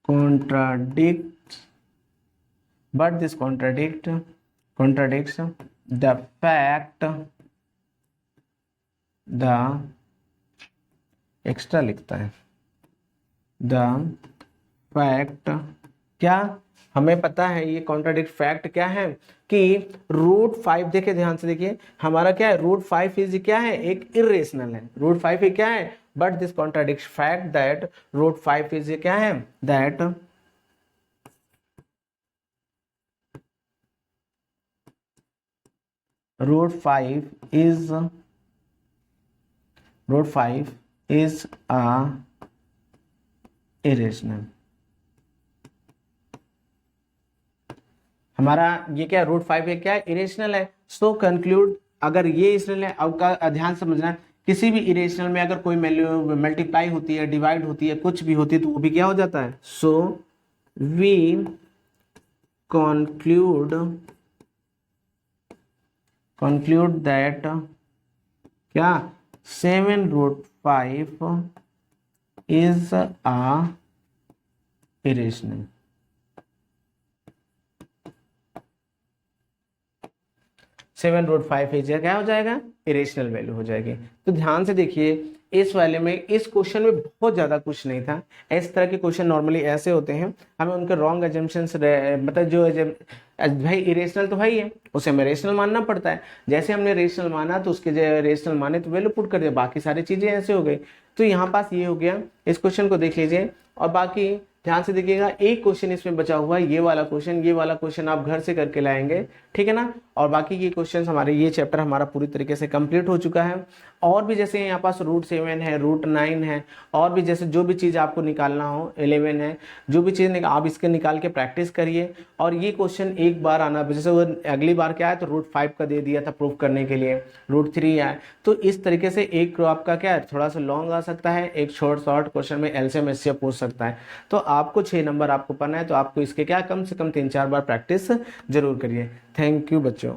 contradicts but this contradicts the fact, the extra लिखता है, द फैक्ट क्या, हमें पता है ये कॉन्ट्राडिक्ट फैक्ट क्या है कि रूट 5, देखिए ध्यान से देखिए हमारा क्या है, रूट 5 इज क्या है, एक इरेशनल है, रूट 5 एक क्या है, but this contradict fact that root 5 is क्या है, that root 5 is root 5 is a irrational. हमारा ये क्या रूट 5 है, क्या इरेशनल है। सो कंक्लूड, अगर ये इरेशनल है, अब का ध्यान समझना, किसी भी इरेशनल में अगर कोई मल्टीप्लाई होती है, डिवाइड होती है, कुछ भी होती है, तो वो भी क्या हो जाता है। सो वी conclude that क्या 7 root 5 is a irrational। 7 root 5 is क्या हो जाएगा, इरेशनल वैल्यू हो जाएगी। तो ध्यान से देखिए, इस वाले में, इस क्वेश्चन में बहुत ज़्यादा कुछ नहीं था। इस तरह के क्वेश्चन नॉर्मली ऐसे होते हैं, हमें उनके रॉन्ग एजम्पशंस, मतलब जो भाई इरेशनल तो भाई है, उसे हमें रेशनल मानना पड़ता है। जैसे हमने रेशनल माना तो उसके रेशनल माने तो वैल्यू पुट कर दिया, बाकी सारी चीज़ें ऐसे हो गई। तो यहाँ पास ये हो गया। इस क्वेश्चन को देख लीजिए और बाकी ध्यान से देखिएगा, एक क्वेश्चन इसमें बचा हुआ है, ये वाला क्वेश्चन आप घर से करके लाएंगे, ठीक है ना। और बाकी के क्वेश्चन हमारे, ये चैप्टर हमारा पूरी तरीके से कंप्लीट हो चुका है। और भी जैसे यहाँ पास रूट 7 है, रूट 9 है, और भी जैसे जो भी चीज़ आपको निकालना हो, 11 है, जो भी चीज़ आप इसके निकाल के प्रैक्टिस करिए। और ये क्वेश्चन एक बार आना, जैसे वो अगली बार क्या है, तो रूट 5 का दे दिया था प्रूफ करने के लिए, रूट 3 है। तो इस तरीके से एक आपका क्या है, थोड़ा सा लॉन्ग आ सकता है, एक शॉर्ट क्वेश्चन में एलसीएम एचसीएफ पूछ सकता है। तो आपको 6 नंबर आपको पाना है, तो आपको इसके क्या कम से कम 3-4 बार प्रैक्टिस जरूर करिए। थैंक यू बच्चों।